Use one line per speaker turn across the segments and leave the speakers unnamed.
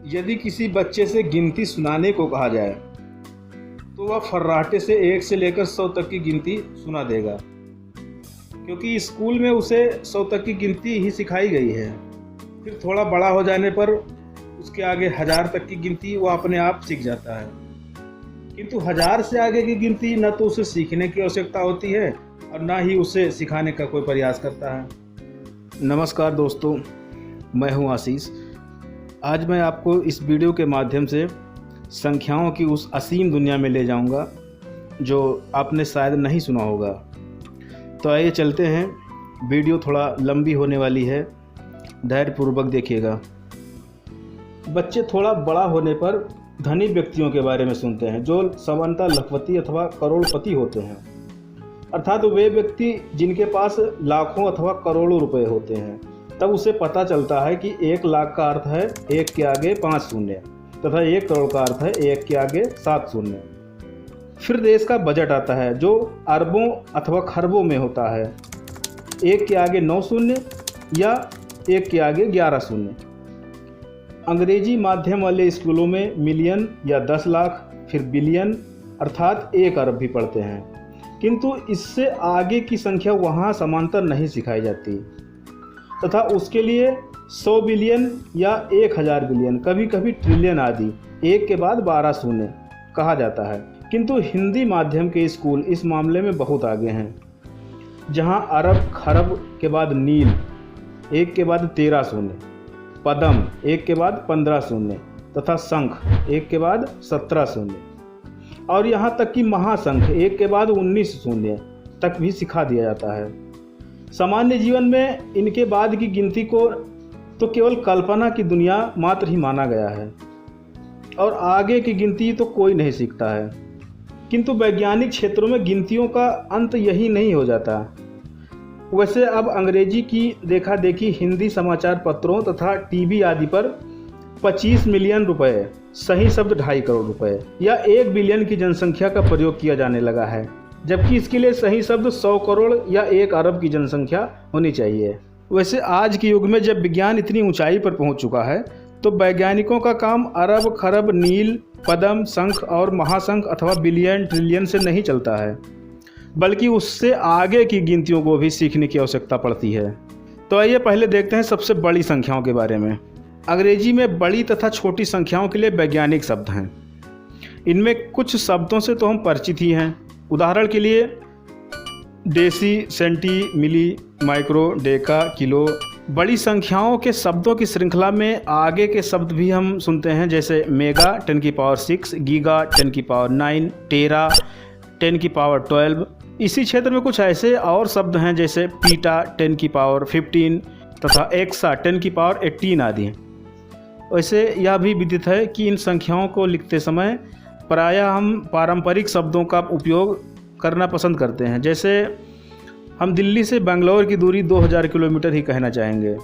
यदि किसी बच्चे से गिनती सुनाने को कहा जाए तो वह फर्राटे से 1 से लेकर 100 तक की गिनती सुना देगा, क्योंकि स्कूल में उसे 100 तक की गिनती ही सिखाई गई है। फिर थोड़ा बड़ा हो जाने पर उसके आगे 1000 तक की गिनती वह अपने आप सीख जाता है। किंतु 1000 से आगे की गिनती न तो उसे सीखने की आवश्यकता होती है और न ही उसे सिखाने का कोई प्रयास करता है। नमस्कार दोस्तों, मैं हूं आशीष। आज मैं आपको इस वीडियो के माध्यम से संख्याओं की उस असीम दुनिया में ले जाऊंगा जो आपने शायद नहीं सुना होगा। तो आइए चलते हैं। वीडियो थोड़ा लंबी होने वाली है, धैर्यपूर्वक देखिएगा। बच्चे थोड़ा बड़ा होने पर धनी व्यक्तियों के बारे में सुनते हैं जो सामान्यतः लखपति अथवा करोड़पति होते हैं, अर्थात वे व्यक्ति जिनके पास लाखों अथवा करोड़ों रुपए होते हैं। तब उसे पता चलता है कि 1 लाख का अर्थ है 1 के आगे 5 शून्य तथा 1 करोड़ का अर्थ है 1 के आगे 7 शून्य। फिर देश का बजट आता है जो अरबों अथवा खरबों में होता है, 1 के आगे 9 शून्य या 1 के आगे 11 शून्य। अंग्रेजी माध्यम वाले स्कूलों में मिलियन या 10 लाख फिर बिलियन अर्थात 1 अरब भी पढ़ते हैं, किंतु इससे आगे की संख्या वहाँ समांतर नहीं सिखाई जाती तथा उसके लिए 100 बिलियन या 1000 बिलियन, कभी कभी ट्रिलियन आदि 1 के बाद 12 शून्य कहा जाता है। किंतु हिंदी माध्यम के स्कूल इस मामले में बहुत आगे हैं, जहां अरब खरब के बाद नील 1 के बाद 13 शून्य, पदम 1 के बाद 15 शून्य तथा शंख 1 के बाद 17 शून्य और यहाँ तक कि महाशंख 1 के बाद 19 शून्य तक भी सिखा दिया जाता है। सामान्य जीवन में इनके बाद की गिनती को तो केवल कल्पना की दुनिया मात्र ही माना गया है और आगे की गिनती तो कोई नहीं सीखता है। किंतु वैज्ञानिक क्षेत्रों में गिनतियों का अंत यही नहीं हो जाता। वैसे अब अंग्रेजी की देखा देखी हिंदी समाचार पत्रों तथा टीवी आदि पर 25 मिलियन रुपए, सही शब्द 2.5 करोड़ रुपए या 1 बिलियन की जनसंख्या का प्रयोग किया जाने लगा है, जबकि इसके लिए सही शब्द 100 करोड़ या 1 अरब की जनसंख्या होनी चाहिए। वैसे आज के युग में जब विज्ञान इतनी ऊंचाई पर पहुंच चुका है तो वैज्ञानिकों का काम अरब खरब नील पदम शंख और महाशंख अथवा बिलियन ट्रिलियन से नहीं चलता है, बल्कि उससे आगे की गिनतियों को भी सीखने की आवश्यकता पड़ती है। तो आइए पहले देखते हैं सबसे बड़ी संख्याओं के बारे में। अंग्रेजी में बड़ी तथा छोटी संख्याओं के लिए वैज्ञानिक शब्द हैं। इनमें कुछ शब्दों से तो हम परिचित ही हैं। उदाहरण के लिए डेसी, सेंटी, मिली, माइक्रो, डेका, किलो। बड़ी संख्याओं के शब्दों की श्रृंखला में आगे के शब्द भी हम सुनते हैं, जैसे मेगा 10⁻6, गीगा 10⁻9, टेरा 10⁻12। इसी क्षेत्र में कुछ ऐसे और शब्द हैं जैसे पीटा 10⁻15 तथा एक्सा 10⁻18 आदि। वैसे यह भी विदित है कि इन संख्याओं को लिखते समय प्रायः हम पारंपरिक शब्दों का उपयोग करना पसंद करते हैं। जैसे हम दिल्ली से बेंगलोर की दूरी 2000 किलोमीटर ही कहना चाहेंगे,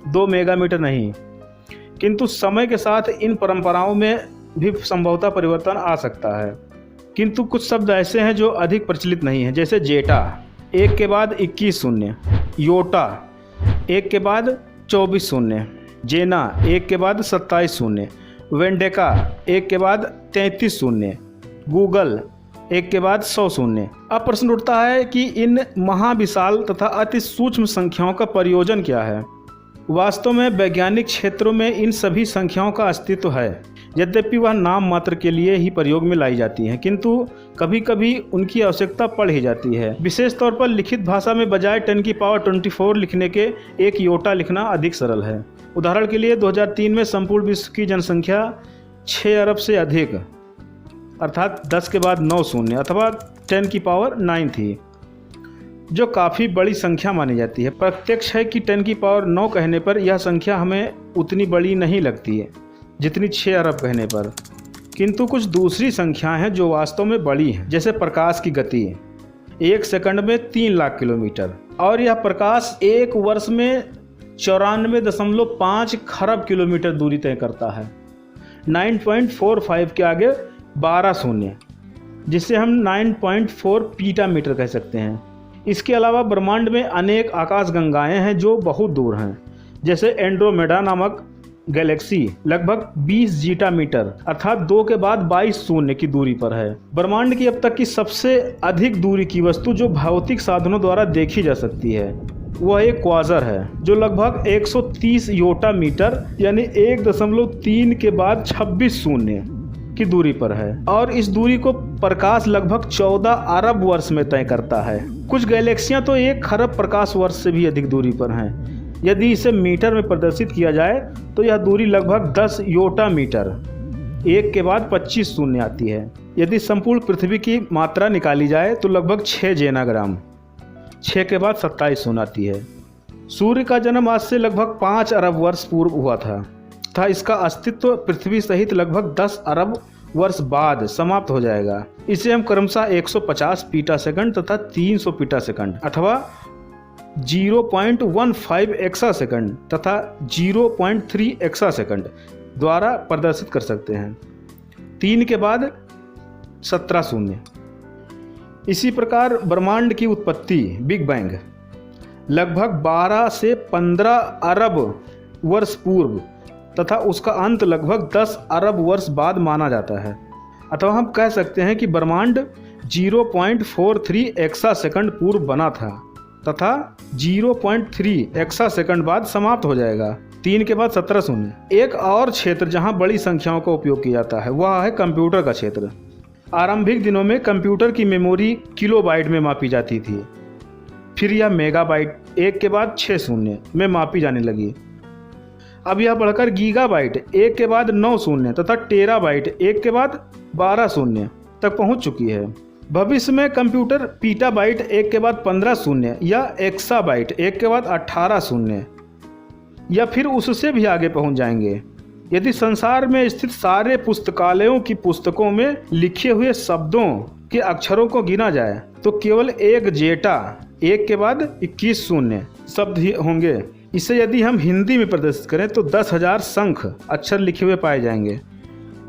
2 मेगामीटर नहीं। किंतु समय के साथ इन परंपराओं में भी संभवतः परिवर्तन आ सकता है। किंतु कुछ शब्द ऐसे हैं जो अधिक प्रचलित नहीं हैं, जैसे जेटा 1 के बाद 21 शून्य, योटा 1 के बाद 24 शून्य, जेना 1 के बाद 27 शून्य, वेंडेका 1 के बाद 33 शून्य, गूगल 1 के बाद 100 शून्य। अब प्रश्न उठता है कि इन महाविशाल तथा अति सूक्ष्म संख्याओं का प्रयोजन क्या है। वास्तव में वैज्ञानिक क्षेत्रों में इन सभी संख्याओं का अस्तित्व है, यद्यपि वह नाम मात्र के लिए ही प्रयोग में लाई जाती हैं, किंतु कभी कभी उनकी आवश्यकता पड़ ही जाती है। विशेष तौर पर लिखित भाषा में बजाय 10⁻24 लिखने के एक योटा लिखना अधिक सरल है। उदाहरण के लिए 2003 में संपूर्ण विश्व की जनसंख्या 6 अरब से अधिक अर्थात 10 के बाद 9 शून्य अथवा 10⁻9 थी, जो काफ़ी बड़ी संख्या मानी जाती है। प्रत्यक्ष है कि 10⁻9 कहने पर यह संख्या हमें उतनी बड़ी नहीं लगती है जितनी 6 अरब कहने पर। किंतु कुछ दूसरी संख्याएं हैं जो वास्तव में बड़ी हैं, जैसे प्रकाश की गति 1 सेकंड में 3 लाख किलोमीटर और यह प्रकाश 1 वर्ष में 94.5 खरब किलोमीटर दूरी तय करता है। 9.45 के आगे 12 शून्य, जिसे हम 9.4 पीटामीटर कह सकते हैं। इसके अलावा ब्रह्मांड में अनेक आकाशगंगाएं हैं जो बहुत दूर हैं, जैसे एंड्रोमेडा नामक गैलेक्सी लगभग 20 जीटा मीटर अर्थात 2 के बाद 22 शून्य की दूरी पर है। ब्रह्मांड की अब तक की सबसे अधिक दूरी की वस्तु जो भौतिक साधनों द्वारा देखी जा सकती है वह एक क्वाज़र है, जो लगभग 130 योटा मीटर यानी 1.3 के बाद 26 शून्य की दूरी पर है और इस दूरी को प्रकाश लगभग 14 अरब वर्ष में तय करता है। कुछ गैलेक्सियां तो 1 खरब प्रकाश वर्ष से भी अधिक दूरी पर हैं। यदि इसे मीटर में प्रदर्शित किया जाए तो यह दूरी लगभग 10 योटा मीटर 1 के बाद 25 शून्य आती है। यदि संपूर्ण पृथ्वी की मात्रा निकाली जाए तो लगभग 6 जेनाग्राम 6 के बाद 27 शून्य आती है। सूर्य का जन्म आज से लगभग 5 अरब वर्ष पूर्व हुआ था तथा इसका अस्तित्व पृथ्वी सहित लगभग 10 अरब वर्ष बाद समाप्त हो जाएगा। इसे हम क्रमशः 150 पीटा सेकंड तथा 300 पीटा सेकंड अथवा 0.15 एक्सा सेकंड तथा 0.3 एक्सा सेकंड द्वारा प्रदर्शित कर सकते हैं। 3 के बाद 17 शून्य। इसी प्रकार ब्रह्मांड की उत्पत्ति बिग बैंग लगभग 12 से 15 अरब वर्ष पूर्व तथा उसका अंत लगभग 10 अरब वर्ष बाद माना जाता है। अथवा हम कह सकते हैं कि ब्रह्मांड 0.43 एक्सा सेकंड पूर्व बना था तथा 0.3 एक्सा सेकंड बाद समाप्त हो जाएगा। 3 के बाद 17 शून्य। एक और क्षेत्र जहां बड़ी संख्याओं का उपयोग किया जाता है वह है कंप्यूटर का क्षेत्र। आरंभिक दिनों में कंप्यूटर की मेमोरी किलोबाइट में मापी जाती थी, फिर यह मेगाबाइट 1 के बाद 6 शून्य में मापी जाने लगी। अब यह बढ़कर गीगाबाइट 1 के बाद 9 शून्य तथा टेराबाइट 1 के बाद 12 शून्य तक पहुंच चुकी है। भविष्य में कंप्यूटर पीटाबाइट 1 के बाद 15 शून्य या एक्साबाइट 1 के बाद 18 शून्य या फिर उससे भी आगे पहुंच जाएंगे। यदि संसार में स्थित सारे पुस्तकालयों की पुस्तकों में लिखे हुए शब्दों के अक्षरों को गिना जाए तो केवल एक जेटा 1 के बाद 21 शून्य शब्द ही होंगे। इसे यदि हम हिंदी में प्रदर्शित करें तो 10,000 संख अक्षर लिखे हुए पाए जाएंगे।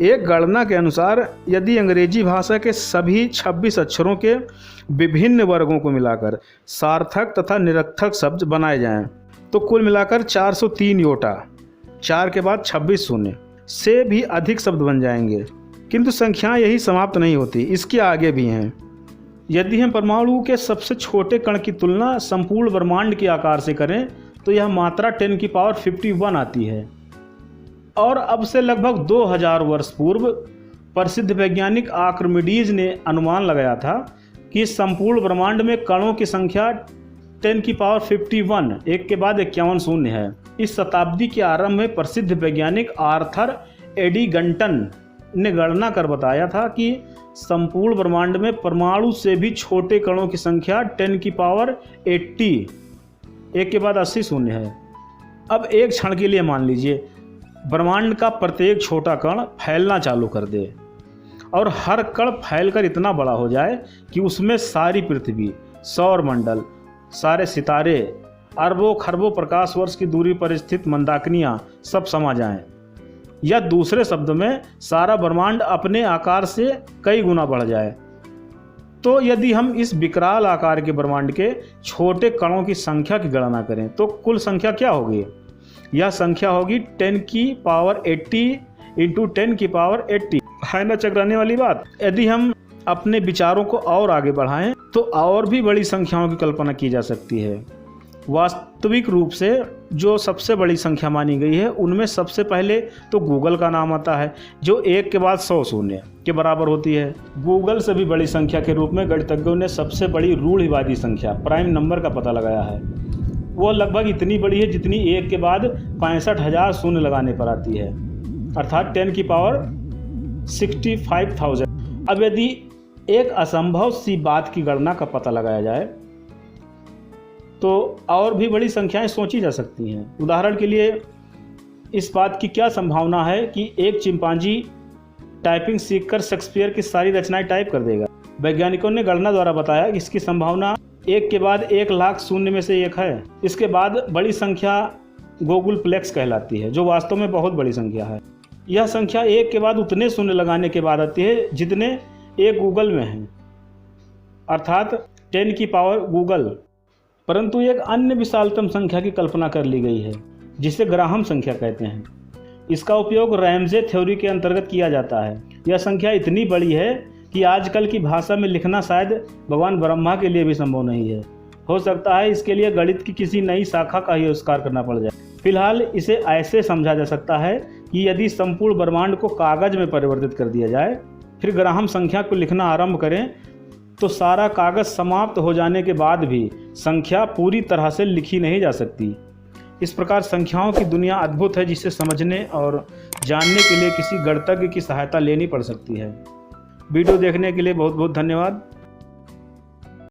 एक गणना के अनुसार यदि अंग्रेजी भाषा के सभी 26 अक्षरों के विभिन्न वर्गों को मिलाकर सार्थक तथा निरर्थक शब्द बनाए जाएं तो कुल मिलाकर 403 योटा 4 के बाद 26 शून्य से भी अधिक शब्द बन जाएंगे। किंतु संख्याएं यही समाप्त नहीं होती, इसके आगे भी हैं। यदि हम परमाणु के सबसे छोटे कण की तुलना संपूर्ण ब्रह्मांड के आकार से करें तो यह मात्रा 10 की पावर 51 आती है। और अब से लगभग 2000 वर्ष पूर्व प्रसिद्ध वैज्ञानिक आर्किमिडीज ने अनुमान लगाया था कि संपूर्ण ब्रह्मांड में कणों की संख्या 10 की पावर 51 1 के बाद 51 शून्य है। इस शताब्दी के आरंभ में प्रसिद्ध वैज्ञानिक आर्थर एडिगंटन ने गणना कर बताया था कि संपूर्ण ब्रह्मांड में परमाणु से भी छोटे कणों की संख्या 10 की पावर 80 1 के बाद 80 शून्य है। अब एक क्षण के लिए मान लीजिए ब्रह्मांड का प्रत्येक छोटा कण फैलना चालू कर दे और हर कण फैलकर इतना बड़ा हो जाए कि उसमें सारी पृथ्वी, सौर मंडल, सारे सितारे, अरबों खरबों प्रकाश वर्ष की दूरी पर स्थित मंदाकिनियां सब समा जाएं। या दूसरे शब्द में सारा ब्रह्मांड अपने आकार से कई गुना बढ़ जाए। तो यदि हम इस विकराल आकार के ब्रह्मांड के छोटे कणों की संख्या की गणना करें तो कुल संख्या क्या होगी? यह संख्या होगी 10 की पावर 80 इंटू 10 की पावर 80। है ना चकराने वाली बात। यदि हम अपने विचारों को और आगे बढ़ाएं तो और भी बड़ी संख्याओं की कल्पना की जा सकती है। वास्तविक रूप से जो सबसे बड़ी संख्या मानी गई है उनमें सबसे पहले तो गूगल का नाम आता है, जो 1 के बाद 100 शून्य के बराबर होती है। गूगल से भी बड़ी संख्या के रूप में गणितज्ञों ने सबसे बड़ी रूढ़िवादी संख्या प्राइम नंबर का पता लगाया है। वो लगभग इतनी बड़ी है जितनी 1 के बाद 65,000 शून्य लगाने पर आती है, अर्थात 10 की पावर 65,000। अब यदि एक असंभव सी बात की गणना का पता लगाया जाए तो और भी बड़ी संख्याएं सोची जा सकती हैं। उदाहरण के लिए इस बात की क्या संभावना है कि एक चिंपांजी टाइपिंग सीखकर शेक्सपियर की सारी रचनाएं टाइप कर देगा। वैज्ञानिकों ने गणना द्वारा बताया कि इसकी संभावना 1 के बाद 1 लाख शून्य में से 1 है। इसके बाद बड़ी संख्या गोगुलप्लेक्स कहलाती है, जो वास्तव में बहुत बड़ी संख्या है। यह संख्या 1 के बाद उतने शून्य लगाने के बाद आती है जितने एक गूगल में हैं, अर्थात 10 की पावर गूगल। परंतु एक अन्य विशालतम संख्या की कल्पना कर ली गई है जिसे ग्राहम संख्या कहते हैं। इसका उपयोग रैमजे थ्योरी के अंतर्गत किया जाता है। यह संख्या इतनी बड़ी है कि आजकल की भाषा में लिखना शायद भगवान ब्रह्मा के लिए भी संभव नहीं है। हो सकता है इसके लिए गणित की किसी नई शाखा का ही आविष्कार करना पड़ जाए। फिलहाल इसे ऐसे समझा जा सकता है कि यदि संपूर्ण ब्रह्मांड को कागज में परिवर्तित कर दिया जाए, फिर ग्राहम संख्या को लिखना आरंभ करें, तो सारा कागज समाप्त हो जाने के बाद भी संख्या पूरी तरह से लिखी नहीं जा सकती। इस प्रकार संख्याओं की दुनिया अद्भुत है, जिसे समझने और जानने के लिए किसी गणितज्ञ की सहायता लेनी पड़ सकती है। वीडियो देखने के लिए बहुत बहुत धन्यवाद।